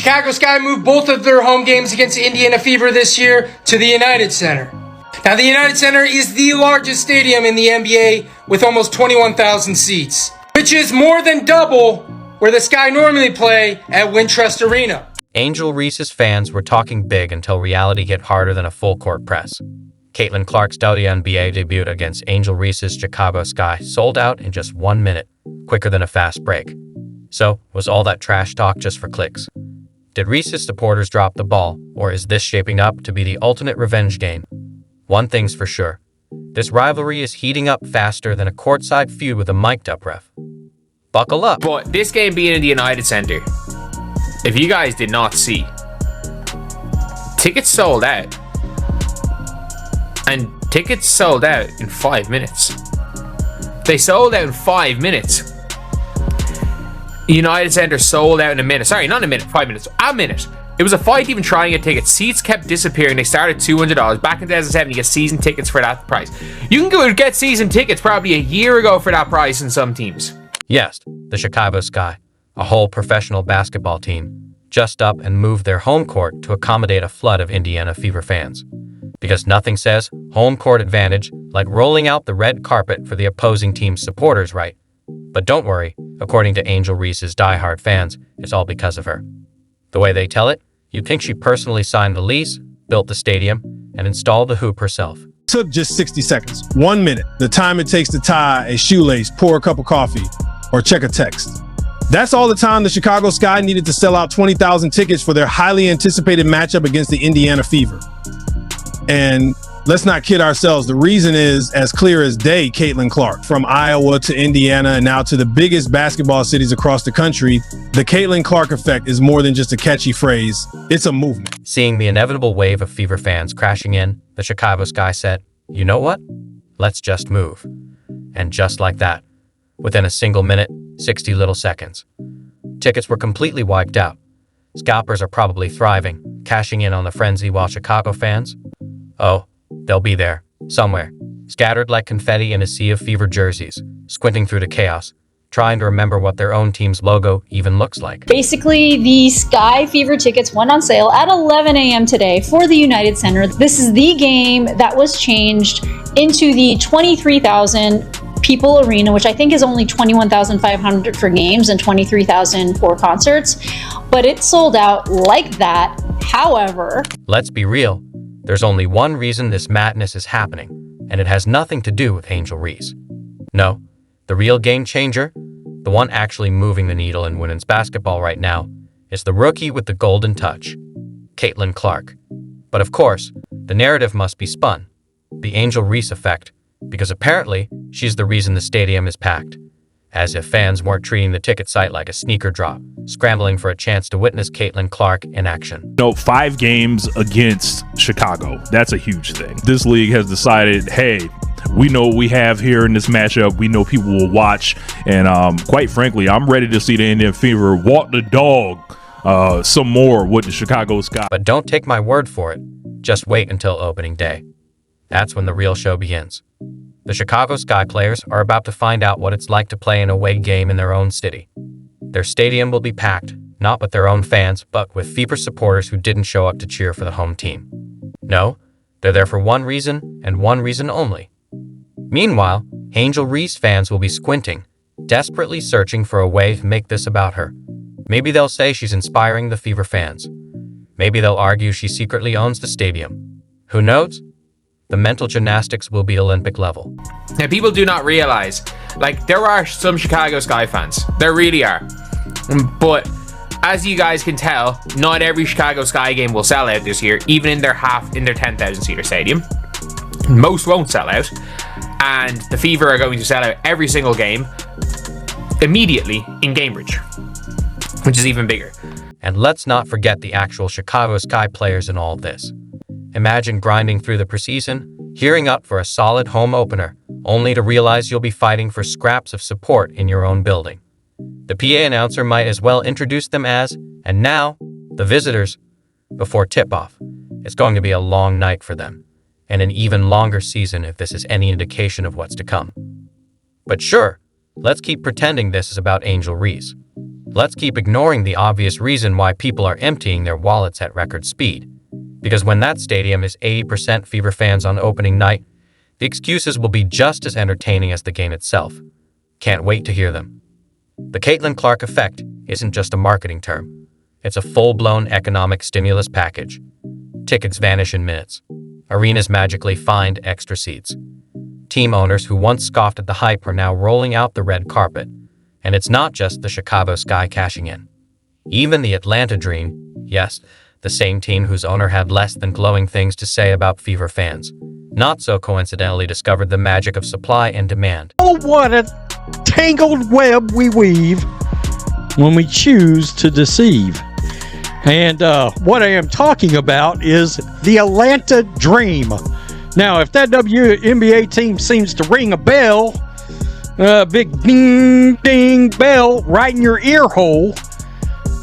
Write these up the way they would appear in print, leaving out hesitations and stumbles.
Chicago Sky moved both of their home games against Indiana Fever this year to the United Center. Now, the United Center is the largest stadium in the NBA with almost 21,000 seats, which is more than double where the Sky normally play at Wintrust Arena. Angel Reese's fans were talking big until reality hit harder than a full-court press. Caitlin Clark's WNBA debut against Angel Reese's Chicago Sky sold out in just 1 minute, quicker than a fast break. So, was all that trash talk just for clicks? Did Reese's supporters drop the ball, or is this shaping up to be the ultimate revenge game? One thing's for sure. This rivalry is heating up faster than a courtside feud with a mic'd-up ref. Buckle up. But this game being in the United Center, if you guys did not see, tickets sold out. And tickets sold out in 5 minutes. They sold out in 5 minutes. United Center sold out in a minute. Sorry, not in a minute, 5 minutes. A minute. It was a fight even trying to get tickets. Seats kept disappearing. They started $200. Back in 2007, you get season tickets for that price. You can go get season tickets probably a year ago for that price in some teams. Yes, the Chicago Sky, a whole professional basketball team, just up and moved their home court to accommodate a flood of Indiana Fever fans. Because nothing says home court advantage like rolling out the red carpet for the opposing team's supporters, right? But don't worry, according to Angel Reese's diehard fans, it's all because of her. The way they tell it, you'd think she personally signed the lease, built the stadium, and installed the hoop herself. Took just 60 seconds, 1 minute, the time it takes to tie a shoelace, pour a cup of coffee, or check a text. That's all the time the Chicago Sky needed to sell out 20,000 tickets for their highly anticipated matchup against the Indiana Fever. And let's not kid ourselves, the reason is as clear as day. Caitlin Clark, from Iowa to Indiana and now to the biggest basketball cities across the country, the Caitlin Clark effect is more than just a catchy phrase, it's a movement. Seeing the inevitable wave of Fever fans crashing in, the Chicago Sky said, "You know what? Let's just move." And just like that, within a single minute, 60 little seconds, tickets were completely wiped out. Scalpers are probably thriving, cashing in on the frenzy, while Chicago fans, oh, they'll be there, somewhere, scattered like confetti in a sea of Fever jerseys, squinting through the chaos, trying to remember what their own team's logo even looks like. Basically, the Sky Fever tickets went on sale at 11 a.m. today for the United Center. This is the game that was changed into the 23,000 people arena, which I think is only 21,500 for games and 23,000 for concerts, but it sold out like that. However, let's be real. There's only one reason this madness is happening, and it has nothing to do with Angel Reese. No, the real game changer, the one actually moving the needle in women's basketball right now, is the rookie with the golden touch, Caitlin Clark. But of course, the narrative must be spun, the Angel Reese effect, because apparently she's the reason the stadium is packed. As if fans weren't treating the ticket site like a sneaker drop, scrambling for a chance to witness Caitlin Clark in action. No, 5 games against Chicago. That's a huge thing. This league has decided, hey, we know what we have here in this matchup. We know people will watch. And quite frankly, I'm ready to see the Indiana Fever walk the dog some more with the Chicago Sky. But don't take my word for it. Just wait until opening day. That's when the real show begins. The Chicago Sky players are about to find out what it's like to play an away game in their own city. Their stadium will be packed, not with their own fans, but with Fever supporters who didn't show up to cheer for the home team. No, they're there for one reason, and one reason only. Meanwhile, Angel Reese fans will be squinting, desperately searching for a way to make this about her. Maybe they'll say she's inspiring the Fever fans. Maybe they'll argue she secretly owns the stadium. Who knows? The mental gymnastics will be Olympic level. Now, people do not realize, like, there are some Chicago Sky fans. There really are. But as you guys can tell, not every Chicago Sky game will sell out this year, even in their 10,000 seater stadium. Most won't sell out. And the Fever are going to sell out every single game immediately in Cambridge, which is even bigger. And let's not forget the actual Chicago Sky players in all of this. Imagine grinding through the preseason, gearing up for a solid home opener, only to realize you'll be fighting for scraps of support in your own building. The PA announcer might as well introduce them as, and now, the visitors, before tip-off. It's going to be a long night for them, and an even longer season if this is any indication of what's to come. But sure, let's keep pretending this is about Angel Reese. let's keep ignoring the obvious reason why people are emptying their wallets at record speed. Because when that stadium is 80% Fever fans on opening night, the excuses will be just as entertaining as the game itself. Can't wait to hear them. The Caitlin Clark effect isn't just a marketing term. It's a full-blown economic stimulus package. Tickets vanish in minutes. Arenas magically find extra seats. Team owners who once scoffed at the hype are now rolling out the red carpet. And it's not just the Chicago Sky cashing in. Even the Atlanta Dream, yes, the same team whose owner had less than glowing things to say about Fever fans, not so coincidentally discovered the magic of supply and demand. Oh, what a tangled web we weave when we choose to deceive. And what I am talking about is the Atlanta Dream. Now, if that WNBA team seems to ring a bell, big ding ding bell right in your ear hole,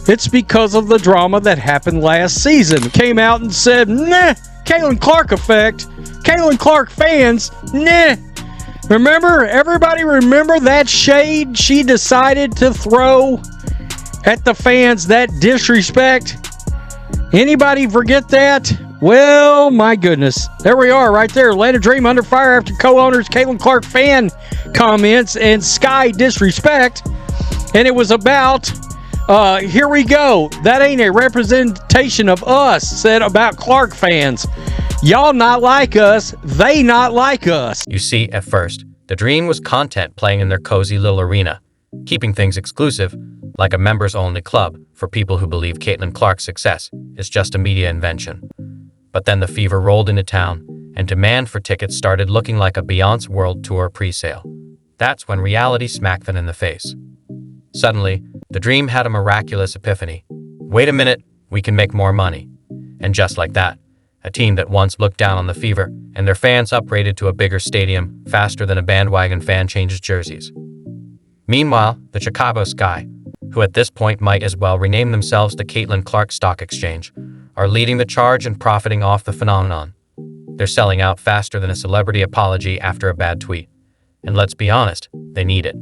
it's because of the drama that happened last season. Came out and said, nah, Caitlin Clark effect. Caitlin Clark fans, nah. Remember, everybody remember that shade she decided to throw at the fans, that disrespect? Anybody forget that? Well, my goodness. There we are right there. Atlanta Dream under fire after co-owners Caitlin Clark fan comments and Sky disrespect. And it was about, here we go. That ain't a representation of us, said about Clark fans. Y'all not like us, they not like us. You see, at first, the Dream was content playing in their cozy little arena, keeping things exclusive, like a members-only club for people who believe Caitlin Clark's success is just a media invention. But then the Fever rolled into town, and demand for tickets started looking like a Beyonce World Tour pre-sale. That's when reality smacked them in the face. Suddenly, the Dream had a miraculous epiphany. Wait a minute, we can make more money. And just like that, a team that once looked down on the Fever and their fans upgraded to a bigger stadium faster than a bandwagon fan changes jerseys. Meanwhile, the Chicago Sky, who at this point might as well rename themselves the Caitlin Clark Stock Exchange, are leading the charge and profiting off the phenomenon. They're selling out faster than a celebrity apology after a bad tweet. And let's be honest, they need it.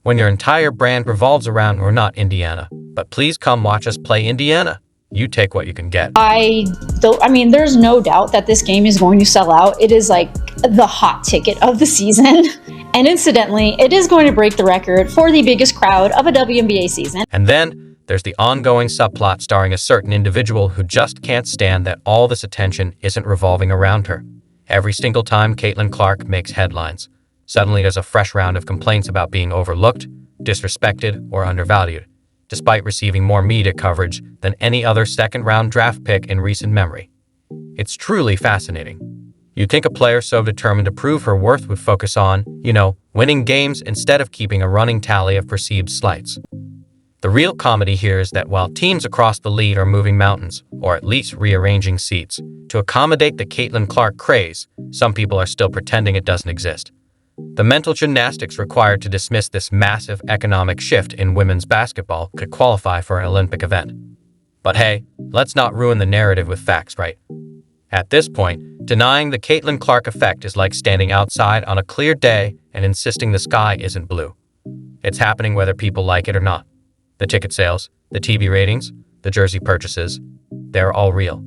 When your entire brand revolves around, we're not Indiana, but please come watch us play Indiana. You take what you can get. There's no doubt that this game is going to sell out. It is like the hot ticket of the season. And incidentally, it is going to break the record for the biggest crowd of a WNBA season. And then there's the ongoing subplot starring a certain individual who just can't stand that all this attention isn't revolving around her. Every single time Caitlin Clark makes headlines, suddenly there's a fresh round of complaints about being overlooked, disrespected, or undervalued, despite receiving more media coverage than any other second-round draft pick in recent memory. It's truly fascinating. You'd think a player so determined to prove her worth would focus on, winning games instead of keeping a running tally of perceived slights. The real comedy here is that while teams across the league are moving mountains, or at least rearranging seats, to accommodate the Caitlin Clark craze, some people are still pretending it doesn't exist. The mental gymnastics required to dismiss this massive economic shift in women's basketball could qualify for an Olympic event. But hey, let's not ruin the narrative with facts, right? At this point, denying the Caitlin Clark effect is like standing outside on a clear day and insisting the sky isn't blue. It's happening whether people like it or not. The ticket sales, the TV ratings, the jersey purchases, they're all real.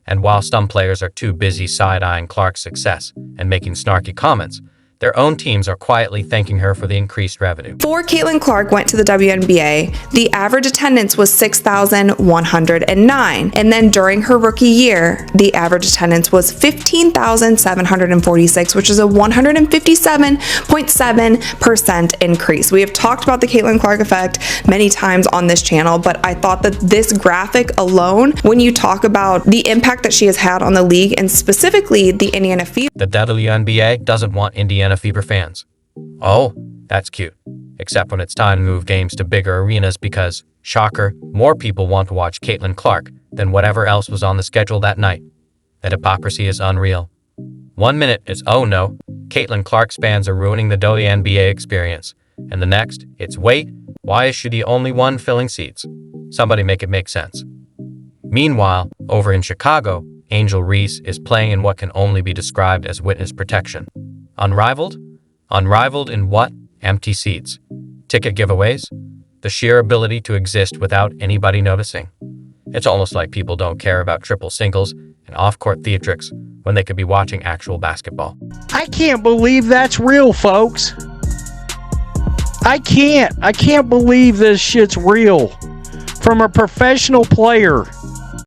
And while some players are too busy side-eyeing Clark's success and making snarky comments, their own teams are quietly thanking her for the increased revenue. Before Caitlin Clark went to the WNBA, the average attendance was 6,109. And then during her rookie year, the average attendance was 15,746, which is a 157.7% increase. We have talked about the Caitlin Clark effect many times on this channel, but I thought that this graphic alone, when you talk about the impact that she has had on the league and specifically the Indiana Fever. The WNBA doesn't want Indiana Fever fans. Oh, that's cute. Except when it's time to move games to bigger arenas because, shocker, more people want to watch Caitlin Clark than whatever else was on the schedule that night. That hypocrisy is unreal. 1 minute it's, oh no, Caitlin Clark's fans are ruining the WNBA experience. And the next, it's, wait, why is she the only one filling seats? Somebody make it make sense. Meanwhile, over in Chicago, Angel Reese is playing in what can only be described as witness protection. Unrivaled? Unrivaled in what? Empty seats. Ticket giveaways? the sheer ability to exist without anybody noticing. It's almost like people don't care about triple singles and off-court theatrics when they could be watching actual basketball. I can't believe that's real, folks. I can't believe this shit's real. From a professional player